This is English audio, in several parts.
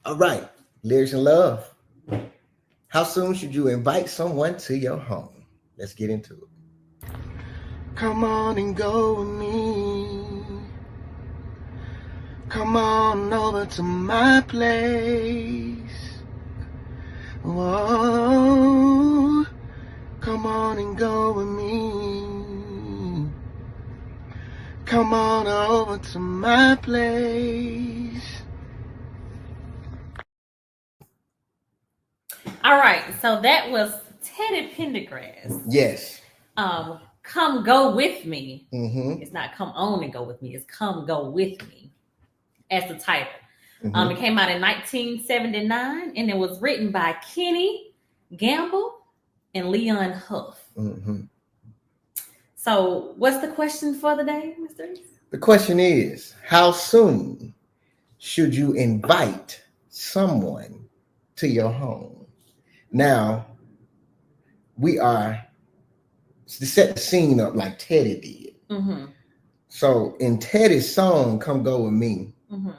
All right, lyrics and love. How soon should you invite someone to your home? Let's get into it. Come on and go with me. Come on over to my place. Whoa, come on and go with me. Come on over to my place. All right, so that was Teddy Pendergrass. Yes. Come go with me. Mm-hmm. It's not come on and go with me. It's come go with me as the title. Mm-hmm. It came out in 1979, and it was written by Kenny Gamble and Leon Huff. Mm-hmm. So, what's the question for the day, Mr. Reese? The question is, how soon should you invite someone to your home? Now, we are to set the scene up like Teddy did. Mm-hmm. So, in Teddy's song, "Come Go With Me," mm-hmm.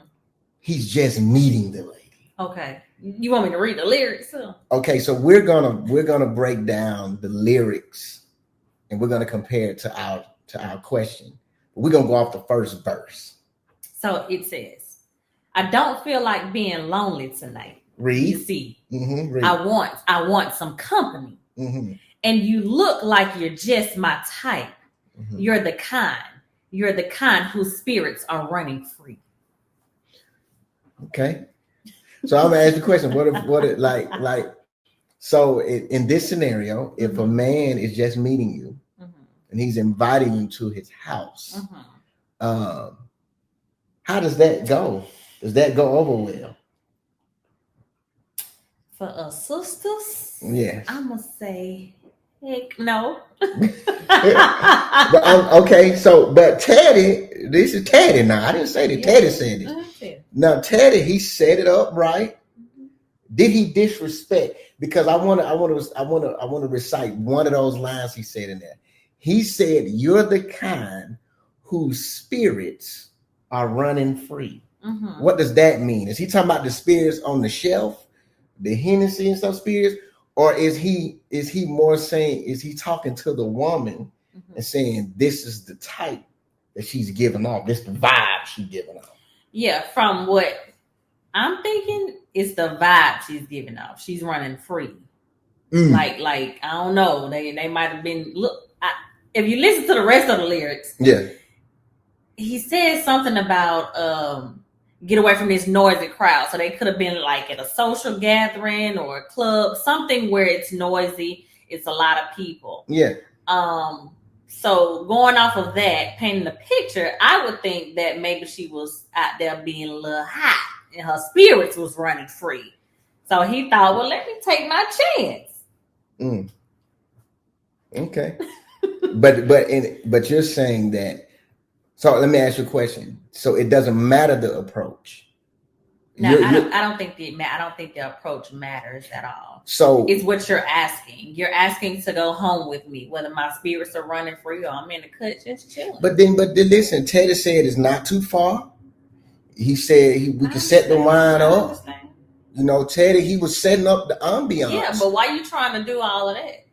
he's just meeting the lady. Okay, you want me to read the lyrics too? Okay, so we're gonna break down the lyrics, and we're gonna compare it to our question. We're gonna go off the first verse. So it says, "I don't feel like being lonely tonight." Read. You see, read. I want some company, and you look like you're just my type. You're the kind whose spirits are running free. Okay. So I'm gonna ask you a question. What if like so in this scenario, if a man is just meeting you and he's inviting you to his house, how does that go? Does that go over well? For us sisters, yes. I'm gonna say heck no. Okay, so but Teddy, this is Teddy now. I didn't say that. Teddy said it. Now Teddy, he set it up right. Did he disrespect? Because I want to recite one of those lines he said in there. He said, "You're the kind whose spirits are running free." What does that mean? Is he talking about the spirits on the shelf, the Hennessy and stuff spirits, or is he more saying, is he talking to the woman and saying this is the type that she's giving off, this the vibe she's giving off? Yeah, from what I'm thinking, it's the vibe she's giving off. She's running free. Like I don't know. They might have been if you listen to the rest of the lyrics, he says something about get away from this noisy crowd. So they could have been like at a social gathering or a club, something where it's noisy. It's a lot of people. Yeah. So going off of that, painting the picture, I would think that maybe she was out there being a little hot and her spirits was running free. So he thought, well, let me take my chance. Okay. but you're saying that. So let me ask you a question. So it doesn't matter the approach. No, I don't think the approach matters at all. So it's what you're asking. You're asking to go home with me, whether my spirits are running free or I'm in the cut just chilling. But then listen, Teddy said it's not too far. He said we can set the wine up. You know, Teddy, he was setting up the ambiance. Yeah, but why you trying to do all of that?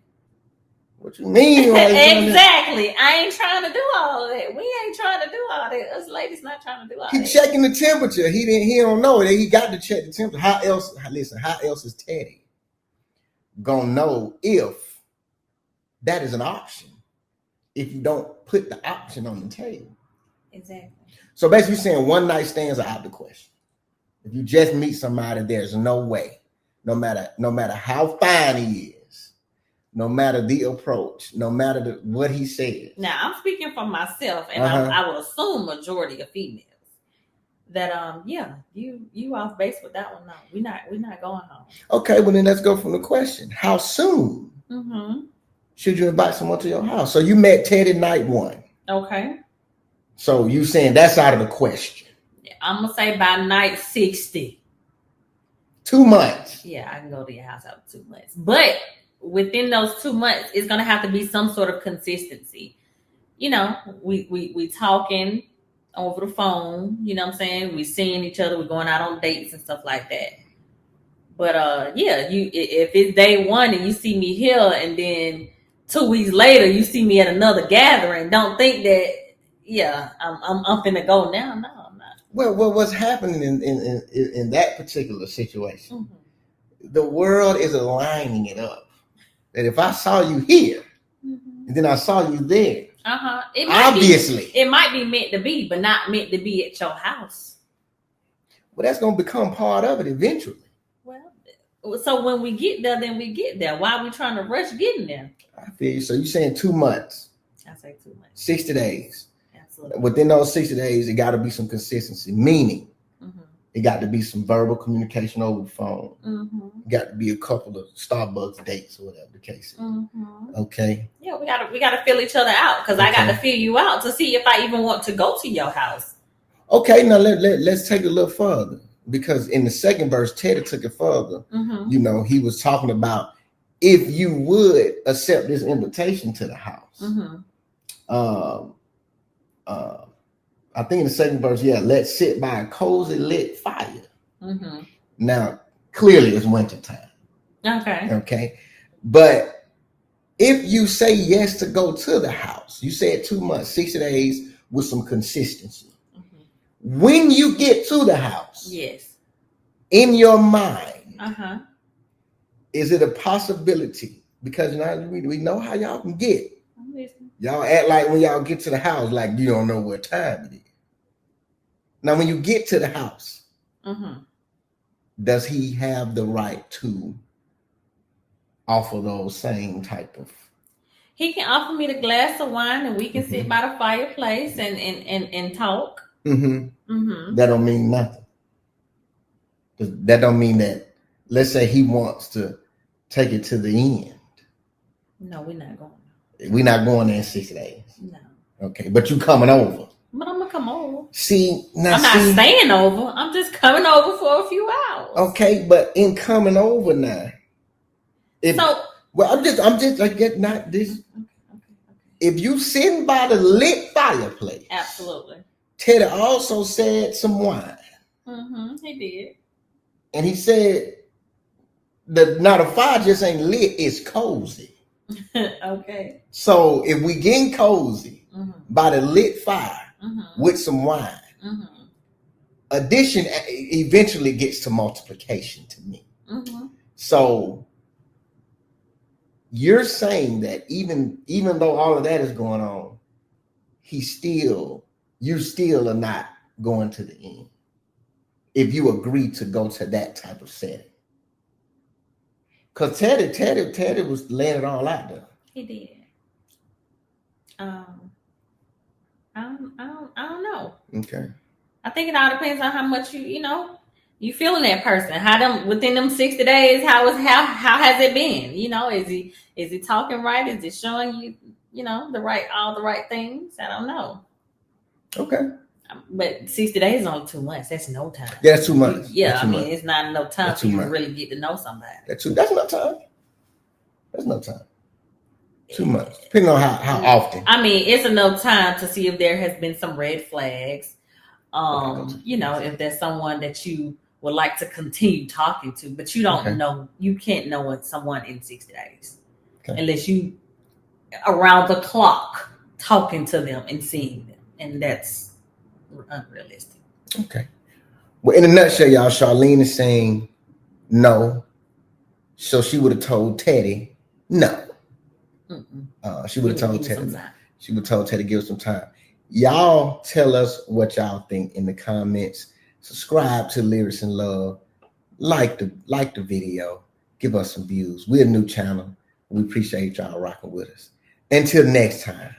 What you mean? Exactly. I ain't trying to do all of that. We ain't trying to do all that. Us ladies not trying to do all that. He checking the temperature. He don't know that he got to check the temperature. How else is Teddy gonna know if that is an option if you don't put the option on the table? Exactly. So basically saying one night stands are out the question. If you just meet somebody, there's no way, no matter how fine he is, no matter the approach, no matter what he said. Now I'm speaking for myself, and I will assume majority of females that you off base with that one. No, we're not going home. Okay, well then let's go from the question. How soon should you invite someone to your house? So you met Teddy night one. Okay. So you saying that's out of the question? Yeah, I'm gonna say by night 60. 2 months. Yeah, I can go to your house after 2 months, but within those 2 months, it's gonna have to be some sort of consistency. You know, we talking over the phone. You know what I'm saying? We seeing each other. We're going out on dates and stuff like that. But yeah, if it's day one and you see me here, and then 2 weeks later you see me at another gathering, don't think that I'm finna go now. No, I'm not. Well, what's happening in that particular situation? The world is aligning it up. That if I saw you here, and then I saw you there, it might be meant to be, but not meant to be at your house. Well, that's going to become part of it eventually. Well, so when we get there, then we get there. Why are we trying to rush getting there? I feel you. So you're saying 2 months? I say 2 months. 60 days. Absolutely. Within those 60 days, it got to be some consistency. Meaning, it got to be some verbal communication over the phone. It got to be a couple of Starbucks dates or whatever the case is. Okay. Yeah, we gotta feel each other out, because I got to feel you out to see if I even want to go to your house. Okay, now let's take it a little further, because in the second verse, Teddy took it further. You know, he was talking about if you would accept this invitation to the house. I think in the second verse, let's sit by a cozy lit fire. Now, clearly it's winter time. Okay. But if you say yes to go to the house, you said 2 months, 60 days with some consistency. When you get to the house, in your mind, is it a possibility? Because now we know how y'all can get. Y'all act like when y'all get to the house, like you don't know what time it is. Now, when you get to the house, does he have the right to offer those same type of? He can offer me the glass of wine, and we can sit by the fireplace and talk. That don't mean nothing. That don't mean that. Let's say he wants to take it to the end. No, we're not going. We're not going there in 60 days. No. Okay, but you coming over. But I'm gonna come over. See, now I'm not staying over. I'm just coming over for a few hours. Okay, but in coming over now, I'm just I get not this. Okay. If you sitting by the lit fireplace, absolutely. Teddy also said some wine. He did, and he said the fire just ain't lit; it's cozy. Okay. So if we getting cozy by the lit fire with some wine, addition eventually gets to multiplication to me. So you're saying that even though all of that is going on, you still are not going to the end if you agree to go to that type of setting. Because Teddy was laying it all out there. He did. I don't know. Okay. I think it all depends on how much you feeling that person. How them within them 60 days, how has it been? Is he talking right? Is it showing you, all the right things? I don't know. Okay. But 60 days is only 2 months. That's no time. Yeah, that's 2 months. Yeah, it's not enough time for you to really get to know somebody. That's no time. That's no time. 2 months. Depending on how often. I mean, it's enough time to see if there has been some red flags. If there's someone that you would like to continue talking to, but you don't know, you can't know someone in 60 days. Okay. Unless you around the clock talking to them and seeing them. And that's unrealistic. Okay. Well, in a nutshell, y'all, Charlene is saying no. So she would have told Teddy no. She would have told Teddy. She would have told Teddy to give us some time. Y'all tell us what y'all think in the comments. Subscribe to Lyrics and Love. Like the video. Give us some views. We're a new channel. We appreciate y'all rocking with us. Until next time.